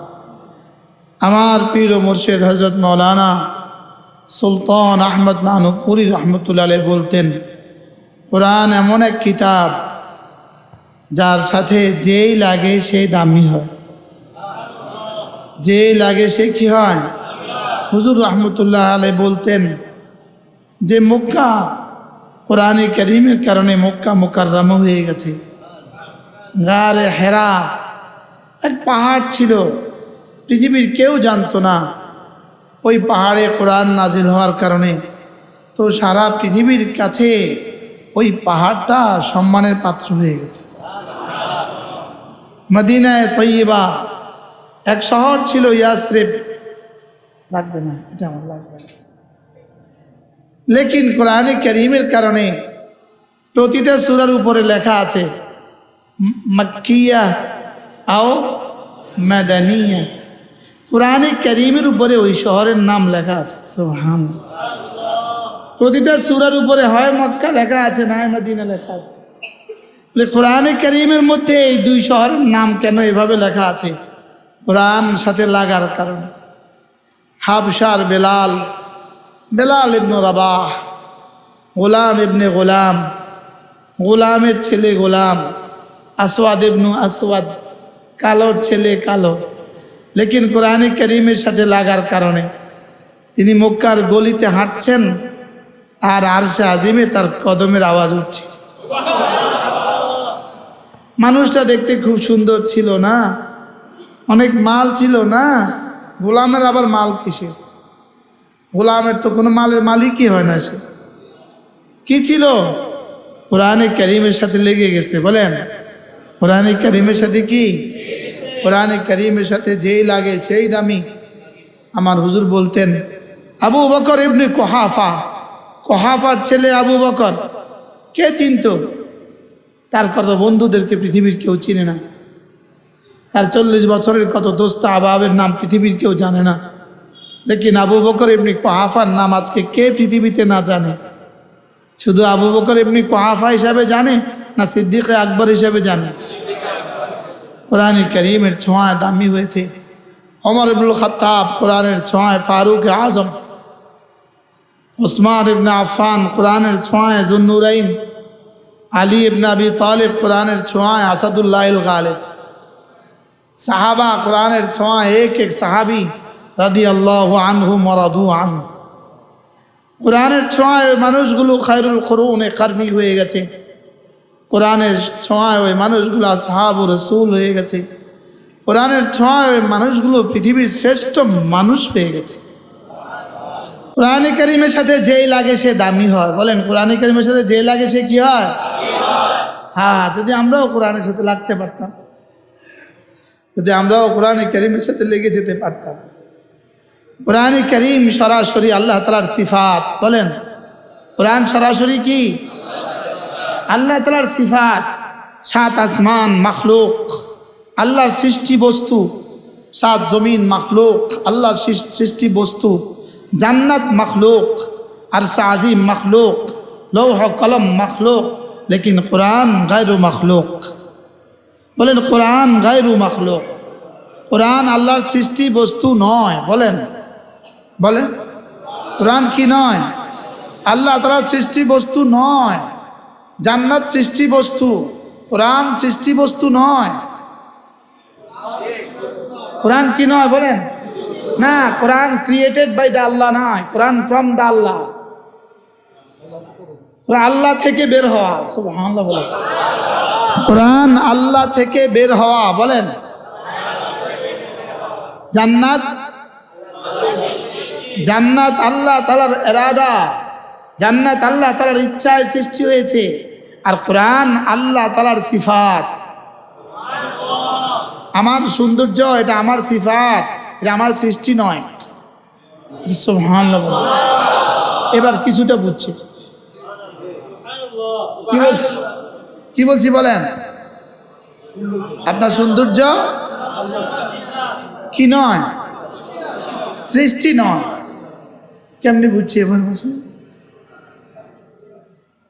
আমার পীর ও মুর্শিদ হযরত মাওলানা সুলতান আহমদ নানুপুরি রহমতুল্লাহ আলাইহি বলতেন, কোরআন এমন এক কিতাব যার সাথে যেই লাগে সেই দামি হয়, যেই লাগে সে কি হয়? হুজুর রহমতুল্লাহ আলাইহি বলতেন যে মক্কা কোরআনে কারীমের কারণে মক্কা মুকাররম হয়ে গেছে। গারে হেরা এক পাহাড় ছিল, পৃথিবীর কেউ জানতো না। ওই পাহাড়ে কোরআন নাজিল হওয়ার কারণে তো সারা পৃথিবীর কাছে ওই পাহাড়টা সম্মানের পাত্র হয়ে গেছে। মদিনায়ে তয়্যিবা এক শহর ছিল, ইয়াসরিব, লাগবে না এটা আমার লাগবে না, লেকিন কোরআনে কারীমের কারণে প্রতিটা সূরার উপরে লেখা আছে মক্কিয়া আও মাদানিয়া। কোরআনে কারীমের উপরে ওই শহরের নাম লেখা আছে। সুবহানাল্লাহ। প্রতিটা সূরার উপরে হয় মক্কা লেখা আছে, না মদিনা লেখা আছে। কোরআনে কারীমের মধ্যে এই দুই শহরের নাম কেন এভাবে লেখা আছে? কোরআন সাথে লাগার কারণে। হাবশার বেলাল, বেলাল ইবনে রাবাহ, গোলাম ইবনে গোলাম, গোলামের ছেলে গোলাম, আসওয়াদ ইবনে আসওয়াদ, কালোর ছেলে কালো, লেকিন কোরআনে কারীমের সাথে লাগার কারণে তিনি মক্কার গলিতে হাঁটছেন আর আরশে আজিমে তার কদমের আওয়াজ উঠছে। মানুষটা দেখতে খুব সুন্দর ছিল না? অনেক মাল ছিল না? গোলামের আবার মাল কিসের? গোলামের তো কোনো মালের মালিকই হয় না। সে কি ছিল? কোরআনে কারীমের সাথে লেগে গেছে। বলেন কোরআনে কারীমের সাথে কি? কোরআনে কারীমের সাথে যেই লাগে সেই দামি। আমার হুজুর বলতেন আবু বকর ইবনে কুহাফা, কুহাফার ছেলে আবু বকর, কে চিনত? তার কত বন্ধুদেরকে পৃথিবীর কেউ চিনে না। তার 40 বছরের কত দোস্ত আবাবের নাম পৃথিবীর কেউ জানে না। লেকিন আবু বকর ইবনে কুহাফার নাম আজকে কে পৃথিবীতে না জানে? শুধু আবু বকর ইবনে কুহাফা হিসাবে জানে না সিদ্দিক আকবর হিসাবে জানে? কোরআনে কারীমের ছোঁয়ায় দামি হয়েছে। ওমর ইবনুল খাত্তাব কোরআনের ছোঁয়ায় ফারুক আজম, উসমান ইবনে আফফান কোরআনের ছোঁয়ায় যুন্নুরাইন, আলী ইবনে আবি তালিব কোরআনের ছোঁয়ায় আসাদুল্লাহিল গালিব, সাহাবা কোরআনের ছোঁয়ায় এক এক সাহাবী রাদিয়াল্লাহু আনহুম ওয়া রাদু আনহু। কোরআনের ছোঁয়ায় মানুষগুলো খায়রুল কুরুনে কারনি হয়ে গেছে। কোরআনের ছোঁয়ায় ওই মানুষগুলো আসহাবু রাসূল হয়ে গেছে। কোরআনের ছোঁয়ায় ওই মানুষগুলো পৃথিবীর শ্রেষ্ঠ মানুষ হয়ে গেছে। কোরআনে কারীমের সাথে যেই লাগে সে দামি হয়। বলেন কোরআনে কারীমের সাথে যেই লাগে সে কি হয়? হ্যাঁ, যদি আমরাও কোরআনের সাথে লাগতে পারতাম, যদি আমরাও কোরআনে কারীমের সাথে লেগে যেতে পারতাম। কোরআনে কারীম সরাসরি আল্লাহ তাআলার সিফাত। বলেন কোরআন সরাসরি কি? আল্লাহ তাআলার সিফাত। 7 আসমান মাখলুক, আল্লাহর সৃষ্টি বস্তু। 7 জমিন মাখলুক, আল্লাহর সৃষ্টি বস্তু। জান্নাত মাখলুক, আরশ আজিম মাখলুক, লৌহ কলম মাখলুক, লেকিন কোরআন গায়রু মাখলুক। বলেন কোরআন গায়রু মাখলুক। কোরআন আল্লাহর সৃষ্টি বস্তু নয়। বলেন বলেন কোরআন কি নয়? আল্লাহ তাআলার সৃষ্টি বস্তু নয়। জান্নাত সৃষ্টি বস্তু, কোরআন সৃষ্টি বস্তু নয়। কোরআন কি নয়? বলেন না, কোরআন ক্রিয়েটেড বাই দ্য আল্লাহ নয়, কোরআন ফ্রম দ্য আল্লাহ। আল্লাহ থেকে বের হওয়া। সুবহানাল্লাহ বলেন। কোরআন আল্লাহ থেকে বের হওয়া। বলেন জান্নাত, জান্নাত আল্লাহ তাআলার ইরাদা, জান্নাত আল্লাহ তাআলার ইচ্ছায় সৃষ্টি হয়েছে। আর কোরআন আল্লাহ তাআলার সিফাত। আমার সৌন্দর্য এটা আমার সিফাত, এটা আমার সৃষ্টি নয়। সুবহানাল্লাহ। এবার কিছুটা বুঝছি কি বলছি, কি বলছি বলেন। আপনার সৌন্দর্য কি নয়, সৃষ্টি নয়। কেমনি বুঝছি এবার বলছি?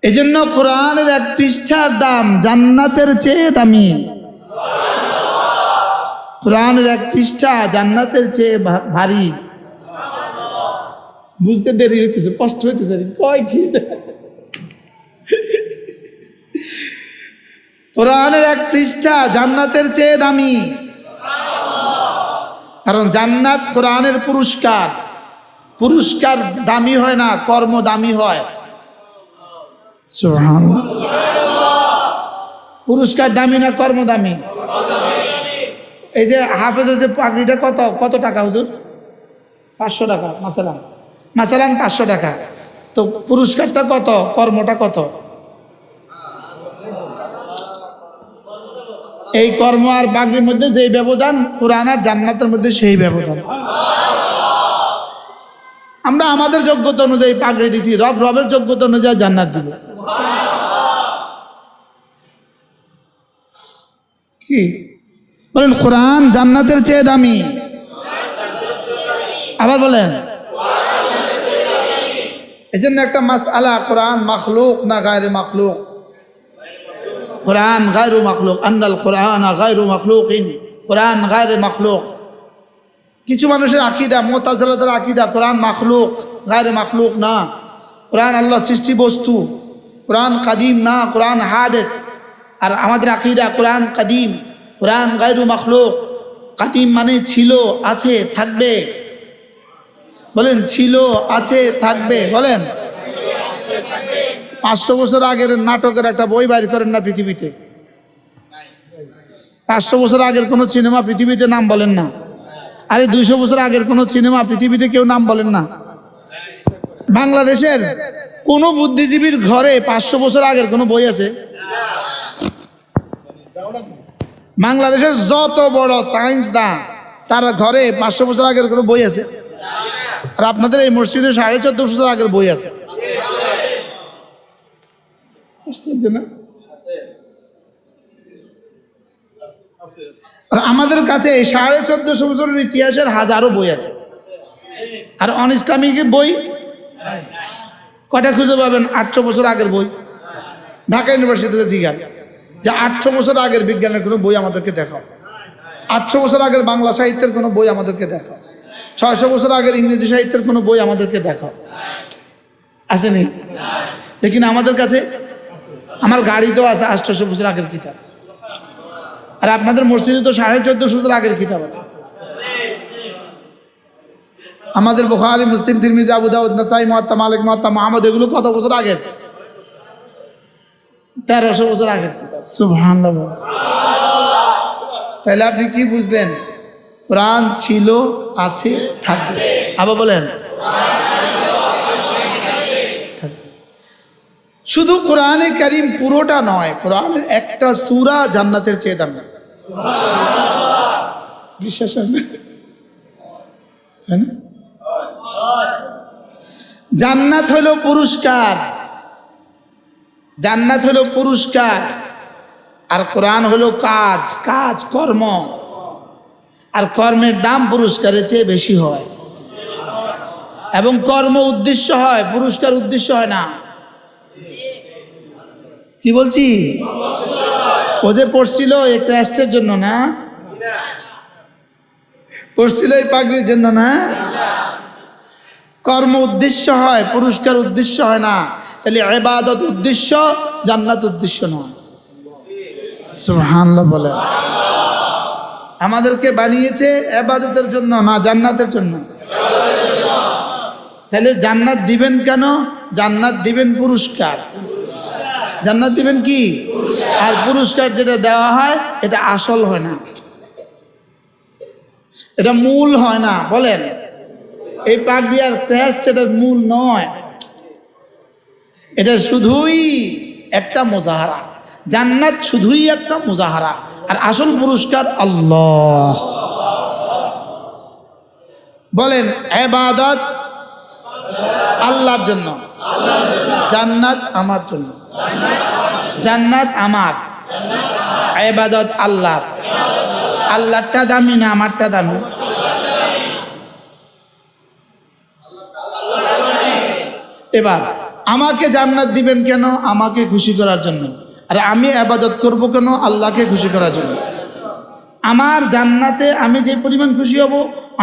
এই জন্য কোরআনের এক পৃষ্ঠার দাম জান্নাতের চেয়ে দামি। কোরআনের এক পৃষ্ঠা জান্নাতের চেয়ে ভারী। বুঝতে দেরি হইতেছে, কষ্ট হইতেছে, কয় কি? কোরআনের এক পৃষ্ঠা জান্নাতের চেয়ে দামি, কারণ জান্নাত কোরআনের পুরস্কার। পুরস্কার দামি হয় না, কর্ম দামি হয়। সুবহানাল্লাহ। পুরস্কার দামি না কর্ম দামি? এই যে হাফেজের যে পাগড়িটা কত কত টাকা হুজুর? 500 টাকা মাসালান, 500 টাকা। তো পুরস্কারটা কত, কর্মটা কত? এই কর্ম আর পাগড়ির মধ্যে যেই ব্যবধান, কোরআন আর জান্নাতের মধ্যে সেই ব্যবধান। আমরা আমাদের যোগ্যতা অনুযায়ী পাগড়ি দিছি, রবের যোগ্যতা অনুযায়ী জান্নাত দিব। কি বলেন? কোরআন জান্নাতের চেয়ে দামি। আবার বলেন। এই জন্য একটা মাসআলা, কোরআন মাখলুক না গায়রে মাখলুক? কোরআন গায়রু মাখলুক, আন্নাল কোরআন গায়রু মাখলুকিন, কোরআন গায়রে মাখলুক। কিছু মানুষের আকীদা, মুতাজিলাদের আকীদা, কোরআন মাখলুক, গায়রে মাখলুক না। কোরআন আল্লাহ সৃষ্টি বস্তু, কোরআন কাদিম না, কোরআন হাদিস। আর আমাদের আকীদা কোরআন কাদিম, কোরআন গায়রু মাখলুক। কাদিম মানে ছিল, আছে, থাকবে। বলেন ছিল, আছে, থাকবে। বলেন 500 বছর আগের নাটকের একটা বই বাইর করেন না পৃথিবীতে? 500 বছর আগের কোনো সিনেমা পৃথিবীতে নাম বলেন না। আরে 200 বছর আগের কোনো সিনেমা পৃথিবীতে কেউ নাম বলেন না। বাংলাদেশের কোন বুদ্ধিজীবীর ঘরে 500 বছর আগের কোনো বই আছে? বাংলাদেশের যত বড় সায়েন্স দা, তার ঘরে 500 বছর আগের কোনো বই আছে? আর আপনাদের এই মসজিদে 1450 বছর আগের বই আছে। আর আমাদের কাছে 1450 বছরের ইতিহাসের হাজারো বই আছে। আর অন ইসলামিক বই কটা খুঁজে পাবেন? 800 বছর আগের বই। ঢাকা ইউনিভার্সিটিতে জিজ্ঞান যে 800 বছর আগের বিজ্ঞানের কোনো বই আমাদেরকে দেখাও। 800 বছর আগের বাংলা সাহিত্যের কোনো বই আমাদেরকে দেখাও। 600 বছর আগের ইংরেজি সাহিত্যের কোনো বই আমাদেরকে দেখাও। আসেনি? লেকিন আমাদের কাছে, আমার গাড়িতেও আছে 800 বছর আগের কিতাব। আর আপনাদের মসজিদে তো 1450 বছর আগের কিতাব আছে। আমাদের বুখারী, মুসলিম, তিরমিজি, আবু দাউদ, নাসাই, মুয়াত্তা, মালিক, মুয়াত্তা, মুহাম্মদ, এগুলো কত বছর আগের? 1300 বছর আগের কিতাব। সুবহানাল্লাহ। তাহলে আপনি কি বুঝলেন? কোরআন ছিল, আছে, থাকবে। আবার বলেন। শুধু কোরআনে কারীম পুরোটা নয়, কোরআনের একটা সূরা জান্নাতের চেয়ে দামি। বিশ্বাস হয় না? জান্নাত হলো পুরস্কার, জান্নাত হলো পুরস্কার। আর কোরআন হলো কাজ, কাজ, কর্ম। আর কর্মের দাম পুরস্কারের চেয়ে বেশি হয়। এবং কর্ম উদ্দেশ্য হয়, পুরস্কার উদ্দেশ্য হয় না। কি বলছি? ও যে পড়ছিল এই ক্রাস্টের জন্য না, পড়ছিল এই পাগড়ির জন্য না। কর্ম উদ্দেশ্য হয়, পুরস্কার উদ্দেশ্য হয় না। তাহলে ইবাদত উদ্দেশ্য, জান্নাত উদ্দেশ্য নয়। সুবহানাল্লাহ বলে। আমাদেরকে বানিয়েছে ইবাদতের জন্য না জান্নাতের জন্য। তাহলে জান্নাত দিবেন কেন? জান্নাত দিবেন পুরস্কার। জান্নাত দিবেন কি? আর পুরস্কার যেটা দেওয়া হয় এটা আসল হয় না, এটা মূল হয় না। বলেন, এই পাগড়ি আর ক্রেস্ট এটার মূল নয়, এটা শুধুই একটা মুজাহারা। জান্নাত শুধুই একটা মুজাহারা, আর আসল পুরস্কার আল্লাহ। বলেন, ইবাদত আল্লাহর জন্য, জান্নাত আমার জন্য। জান্নাত আমার, ইবাদত আল্লাহর। আল্লাহরটা দামি না আমারটা দামি? এবার আমাকে জান্নাত দিবেন কেন? আমাকে খুশি করার জন্য। আর আমি ইবাদত করব কেন? আল্লাহকে খুশি করার জন্য। আমার জান্নাতে আমি যে পরিমাণ খুশি হব,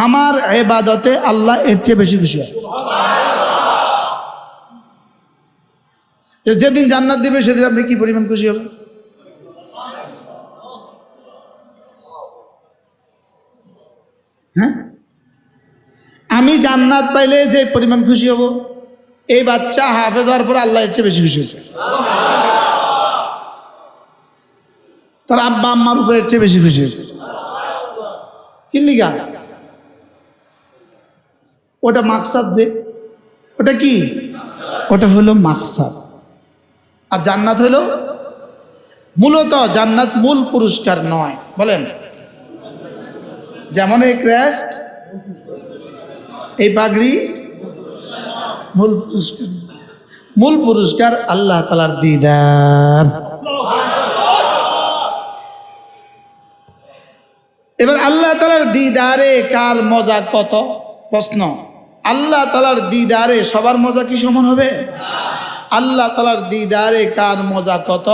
আমার ইবাদতে আল্লাহ এর চেয়ে বেশি খুশি হবে। যেদিন জান্নাত দিবে সেদিন আপনি কি পরিমাণ খুশি হবেন? হ্যাঁ, আমি জান্নাত পাইলে যে পরিমাণ খুশি হব, এই বাচ্চা হাফেজ হওয়ার পর আল্লাহ এর চেয়ে বেশি খুশি হয়েছে। তার আব্বা আম্মার উপর এর চেয়ে বেশি খুশি হয়েছে। কি লিগা? ওটা মাকসাদ। যে ওটা কি? ওটা হলো মাকসাদ। আর জান্নাত হলো মূলত, জান্নাত মূল পুরস্কার নয়। বলেন, যেমন এই ক্রেস্ট, এই পাগড়ি মূল পুরস্কার। মূল পুরস্কার আল্লাহ তাআলার দিদার। এবার আল্লাহ তাআলার দিদারে কার মজা কত? প্রশ্ন। আল্লাহ তাআলার দিদারে সবার মজা কি সমান হবে? আল্লাহ তাআলার দিদারে কার মজা কত?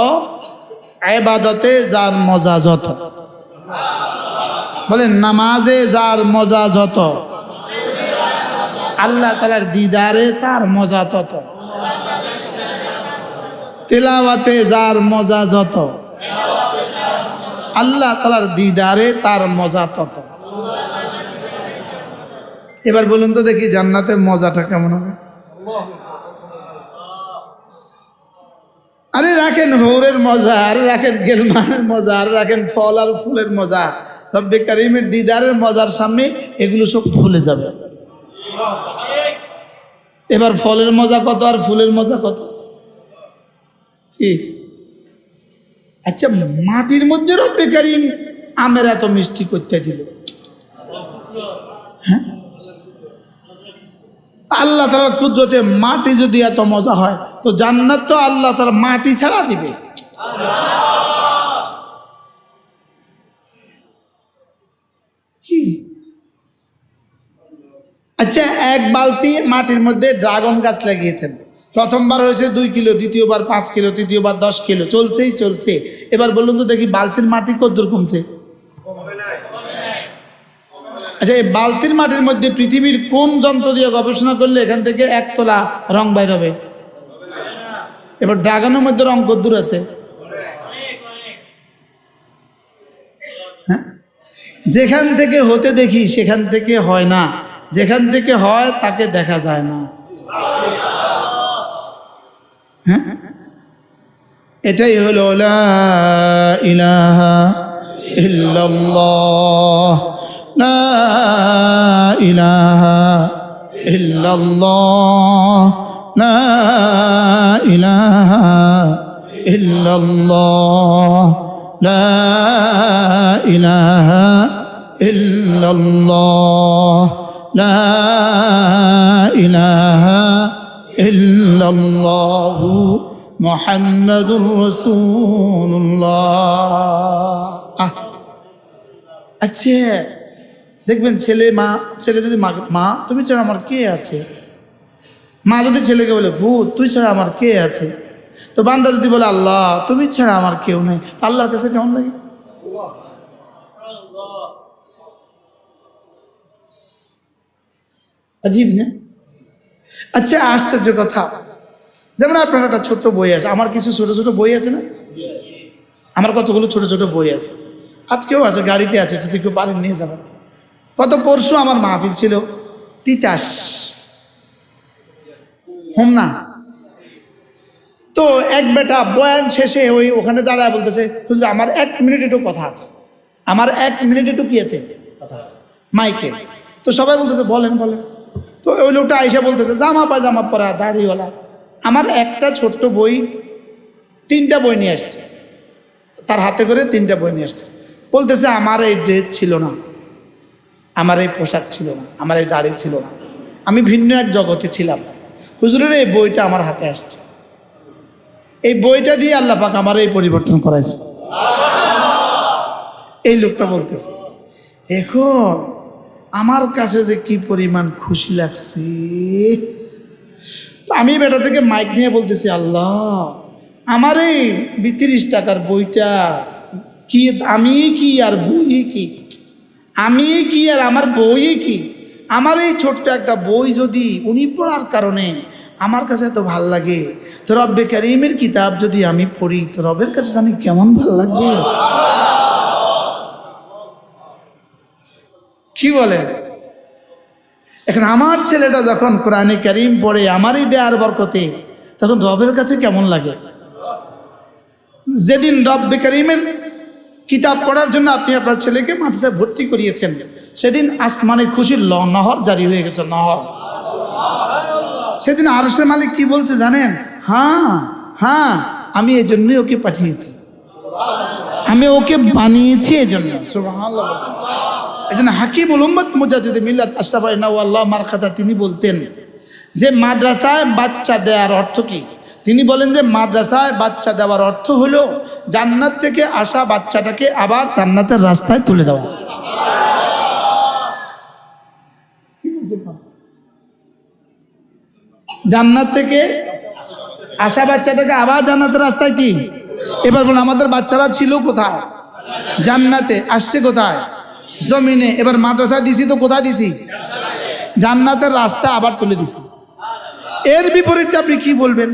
ইবাদতে যার মজা যত। বলেন, নামাজে যার মজা যত, আল্লাহ তাআলার দিদারে তার মজা তত। তিলাওয়াতে যার মজা যত, আল্লাহ তাআলার দিদারে তার মজা তত। এবার বলুন তো দেখি, জান্নাতে মজাটা কেমন হবে? আরে রাখেন হৌরের মজা, আর রাখেন গেলমানের মজা, আর রাখেন ফল আর ফুলের মজা, রব্বে কারিমের দিদারের মজার সামনে এগুলো সব ভুলে যাবে। এবার ফলের মজা কত আর ফুলের মজা কত? কি? আচ্ছা, মাটির মধ্যে রব্বে কারিম আমের এত মিষ্টি করতে দিল, হ্যাঁ? আল্লাহ তাআলার কুদরতে মাটি যদি এত মজা হয়, তো জান্নাত তো আল্লাহ তাআলা মাটি ছাড়া দিবে। কি? আচ্ছা, এক বালতি মাটির মধ্যে ড্রাগন গাছ লাগিয়েছেন। প্রথমবার হয়েছে 2 কিলো, দ্বিতীয়বার 5 কিলো, তৃতীয়বার 10 কিলো, চলছেই চলছে। এবার বলুন তো দেখি, বালতির মাটি কতদূর কমছে? আচ্ছা, এই বালতির মাটির মধ্যে পৃথিবীর কোন যন্ত্র দিয়ে গবেষণা করলে এখান থেকে 1 তোলা রং বাইর হবে? এবার ড্রাগনের মধ্যে রং কতদূর আছে? হ্যাঁ, যেখান থেকে হতে দেখি সেখান থেকে হয় না, যেখান থেকে হয় তাকে দেখা যায় না। হ্যাঁ, এটাই হলো লা ইলাহা ইল্লাল্লাহ, লা ইলাহা ইল্লাল্লাহ, লা ইলাহা ইল্লাল্লাহ, লা ইলাহা ইল্লাল্লাহ, লা ইলাহা ইল্লাল্লাহু মুহাম্মাদুর রাসূলুল্লাহ। আচ্ছা, দেখবেন ছেলে যদি মা তুমি ছাড়া আমার কে আছে, মা যদি ছেলেকে বলে ভূত তুই ছাড়া আমার কে আছে, তো বান্দা যদি বলে আল্লাহ তুমি ছাড়া আমার কেউ নেই, আল্লাহর কাছে কেমন লাগে? আজীব না? আচ্ছা, আশ্চর্য কথা, যেমন আপনার একটা ছোট্ট বই আছে, আমার কিছু ছোট ছোট বই আছে না, আমার কতগুলো ছোট ছোট বই আছে, আজকেও আছে, গাড়িতে আছে, যদি কেউ পারেন নিয়ে যাবেন। গত পরশু আমার মাহফিল ছিল তিতাস, হোমনা। তো এক বেটা বয়ান শেষে ওখানে দাঁড়ায় বলতেছে, হুজুর আমার 1 মিনিট একটু কথা আছে, আমার 1 মিনিট একটু কি আছে, কথা আছে মাইকে। তো সবাই বলতেছে বলেন বলেন। তো ওই লোকটা আইসা বলতেছে জামা পায়জামা পরা দাড়িওয়ালা, আমার একটা ছোট্ট বই 3টা বই নিয়ে আসছে, তার হাতে করে 3টা বই নিয়ে আসছে। বলতেছে আমার এই ড্রেস ছিল না, আমার এই পোশাক ছিল না, আমার এই দাড়ি ছিল না, আমি ভিন্ন এক জগতে ছিলাম। হুজুরের এই বইটা আমার হাতে আসছে, এই বইটা দিয়ে আল্লাহ পাক আমার এই পরিবর্তন করাইছে। এই লোকটা বলতেছে। এখন আমার কাছে যে কি পরিমাণ খুশি লাগছে, তো আমি বেটা থেকে মাইক নিয়ে বলতেছি, আল্লাহ আমার এই ৩০ টাকার বইটা কি, আমি কি আর বই কি, আমি কি আর আমার বই কি, আমার এই ছোট্ট একটা বই যদি উনি পড়ার কারণে আমার কাছে এত ভাল লাগে, তো রব্বে কারিমের কিতাব যদি আমি পড়ি তো রবের কাছে জানি কেমন ভাল লাগবে। কি বলেন? এখন আমার ছেলেটা যখন কোরআনে কারিম পড়ে আমারই দেয়ার বরকতে, তখন রবের কাছে কেমন লাগে। যেদিন রব্বে কারিমের কিতাব পড়ার জন্য আপনি আপনার ছেলেকে মাদ্রাসায় ভর্তি করিয়েছেন, সেদিন আসমানে খুশির নহর জারি হয়ে গেছে, নহর। সেদিন আরশের মালিক কি বলছে জানেন? হ্যাঁ হ্যাঁ, আমি এই জন্যই ওকে পাঠিয়েছি, আমি ওকে বানিয়েছি এই জন্য। সুবহানাল্লাহ। এই জন্য হাকিমুল উম্মত মুজাদ্দিদ মিল্লাত আশরাফ আল্লাহ মারকাতা তিনি বলতেন যে মাদ্রাসায় বাচ্চা দেওয়ার অর্থ কি? তিনি বলেন যে মাদ্রাসায় বাচ্চা দেওয়ার অর্থ হলো জান্নাত থেকে আসা বাচ্চাটাকে আবার জান্নাতের রাস্তায় তুলে দেওয়া। জান্নাত থেকে আসা বাচ্চাটাকে আবার জান্নাতের রাস্তায় কি? এবার বলুন, আমাদের বাচ্চারা ছিল কোথায়? জান্নাতে। আসছে কোথায়? জমিনে। এবার মাদ্রাসায় দিছি তো কোথায় দিছি? জান্নাতের রাস্তা আবার তুলে দিছি। এর বিপরীতে আপনি কি বলবেন?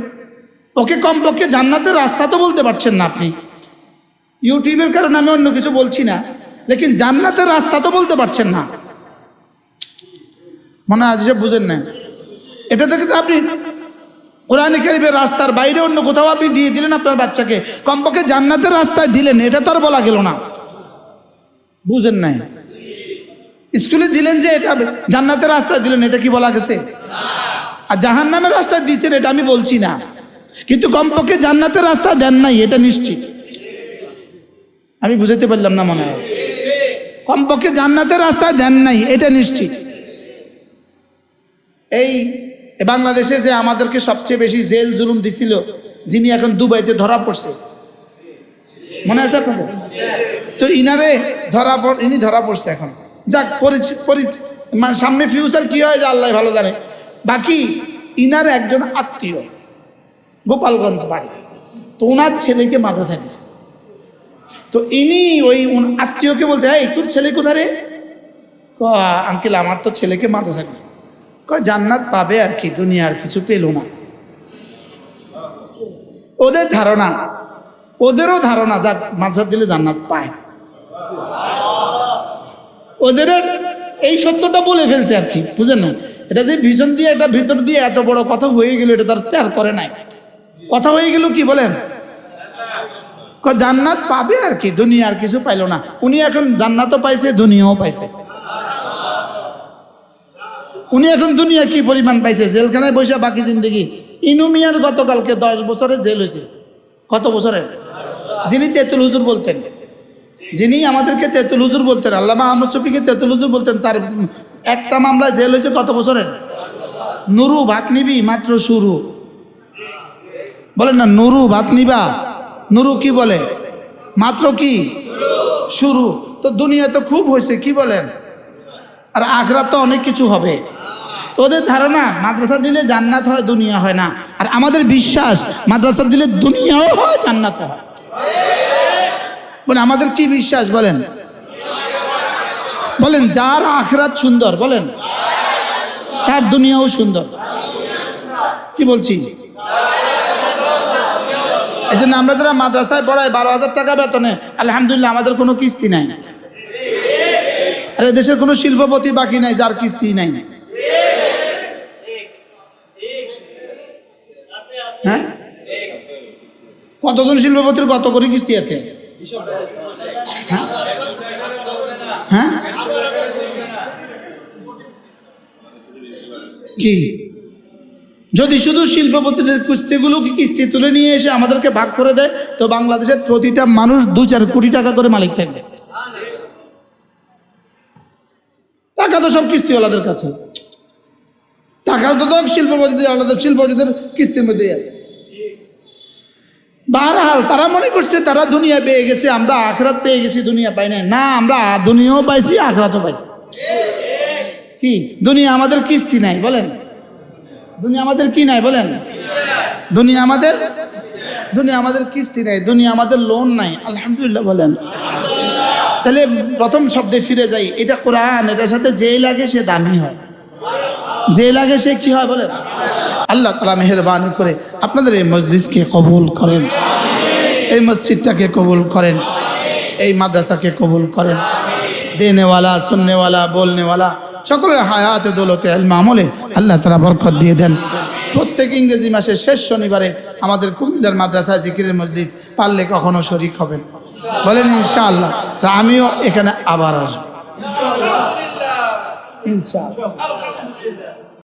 ওকে কমপক্ষে জান্নাতের রাস্তা তো বলতে পারছেন না আপনি। ইউটিউবের কারণে আমি অন্য কিছু বলছি না, লেকিন জান্নাতের রাস্তা তো বলতে পারছেন না। মনে হয় আজ বুঝেন না। এটা দেখে তো আপনি কোরআনে কারিমের রাস্তার বাইরে অন্য কোথাও আপনি দিয়ে দিলেন আপনার বাচ্চাকে, কমপক্ষে জান্নাতের রাস্তায় দিলেন, এটা তো আর বলা গেল না। বুঝেন নাই? স্কুলে দিলেন যে এটা জান্নাতের রাস্তায় দিলেন, এটা কি বলা গেছে? আর জাহান্নামের রাস্তায় দিচ্ছেন এটা আমি বলছি না, কিন্তু কমপক্ষে জান্নাতের রাস্তা দেন নাই, এটা নিশ্চিত। আমি বুঝাতে পারলাম না মনে হয়। কমপক্ষে জান্নাতের রাস্তায় দেন নাই, এটা নিশ্চিত। এই বাংলাদেশে যে আমাদেরকে সবচেয়ে বেশি জেল জুলুম দিছিল, যিনি এখন দুবাইতে ধরা পড়ছে, মনে আছে আপনাদের? তো ইনারে ইনি ধরা পড়ছে এখন। যাক, সামনে ফিউচার কি হয় যে আল্লাহ ভালো জানে। বাকি ইনার একজন আত্মীয় গোপালগঞ্জ বাড়ি, তো ওনার ছেলেকে মাদ্রাসায় দিছে। তো ইনি ওই আত্মীয়কে বলছে, এই তোর ছেলে কোথায় রে? আঙ্কেল আমার তো ছেলেকে মাদ্রাসায় দিছে। জান্নাত পাবে আর কি, দুনিয়ার কিছু পেল না। ওদের ধারণা, ওদেরও ধারণা যাক মাদ্রাসা দিলে জান্নাত পায়। ওদের এই সত্যটা বলে ফেলছে আর কি, বুঝেন না? এটা যে ভিশন দিয়ে, এটা ভিতর দিয়ে এত বড় কথা হয়ে গেল, এটা তার ত্যাগ করে নাই। কথা হয়ে গেল কি বলেন? জান্নাত পাবে আর কি, দুনিয়ার কিছু পাইল না। উনি এখন জান্নাতও পাইছে, দুনিয়াও পাইছে। উনি এখন দুনিয়া কি পরিমাণ পাইছে, জেলখানায় বসে বাকি জিন্দগি। ইনুমিয়ার গতকালকে 10 বছরের জেল হয়েছে। কত বছরের? যিনি তেতুল হুজুর বলতেন, যিনি আমাদেরকে তেতুল হুজুর বলতেন, আল্লামা আহমদ শফিকে তেতুল হুজুর বলতেন, তার একটা মামলায় জেল হয়েছে কত বছরের? নুরু ভাত নিবি মাত্র শুরু, বলেন না? নুরু ভাত নিবা, নুরু কি বলে? মাত্র কি শুরু। তো দুনিয়া তো খুব হয়েছে, কি বলেন? আর আখিরাত তো অনেক কিছু হবে। ওদের ধারণা মাদ্রাসা দিলে জান্নাত হয়, দুনিয়া হয় না। আর আমাদের বিশ্বাস মাদ্রাসা দিলে দুনিয়াও হয়, জান্নাত হয়। বলেন আমাদের কি বিশ্বাস? বলেন বলেন যার আখিরাত সুন্দর, বলেন তার দুনিয়াও সুন্দর। কি বলছি? এই জন্য আমরা যারা মাদ্রাসায় পড়াই 12,000 টাকা বেতনে, আলহামদুলিল্লাহ আমাদের কোনো কিস্তি নাই। আর দেশের কোনো শিল্পপতি বাকি নাই যার কিস্তি নাই। হ্যাঁ, কতজন শিল্পপতির কত করে কিস্তি আছে? হ্যাঁ, কি যদি শুধু শিল্পপতিদের কিস্তিগুলোকে কিস্তি তুলে নিয়ে এসে আমাদেরকে ভাগ করে দেয়, তো বাংলাদেশের প্রতিটা মানুষ 2-4 কোটি টাকা করে মালিক থাকবে। টাকা তো সব কিস্তিওয়ালাদের কাছে, টাকা তো শিল্পপতিদের কিস্তির মধ্যেই আছে। বারহাল তারা মনে করছে তারা দুনিয়া পেয়ে গেছে, আমরা আখরাত পেয়ে গেছি, দুনিয়া পাই নাই। না, আমরা দুনিয়াও পাইছি, আখরাতও পাইছি। কি দুনিয়া আমাদের কিস্তি নাই বলেন? দুনিয়া আমাদের কি নাই বলেন? দুনিয়া আমাদের কিস্তি নাই, দুনিয়া আমাদের লোন নাই। আলহামদুলিল্লাহ বলেন। তাহলে প্রথম শব্দে ফিরে যাই, এটা কোরআন, এটার সাথে যেই লাগে সে দামি হয়, যে লাগে সে কি হয় বলেন? আল্লাহ তাআলা মেহেরবানি করে আপনাদের এই মজলিসকে কবুল করেন, এই মসজিদটাকে কবুল করেন, এই মাদ্রাসাকে কবুল করেন। দেনেওয়ালা, শুননেওয়ালা, বলনেওয়ালা সকলের হায়াতে দৌলতে ইলম আমলে আল্লাহ তাআলা বরকত দিয়ে দেন। প্রত্যেক ইংরেজি মাসের শেষ শনিবারে আমাদের কুমিল্লার মাদ্রাসায় জিকিরের মজলিস, পারলে কখনো শরীক হবেন বলেন ইনশাআল্লাহ। তা আমিও এখানে আবার আসবো ইনশাআল্লাহ।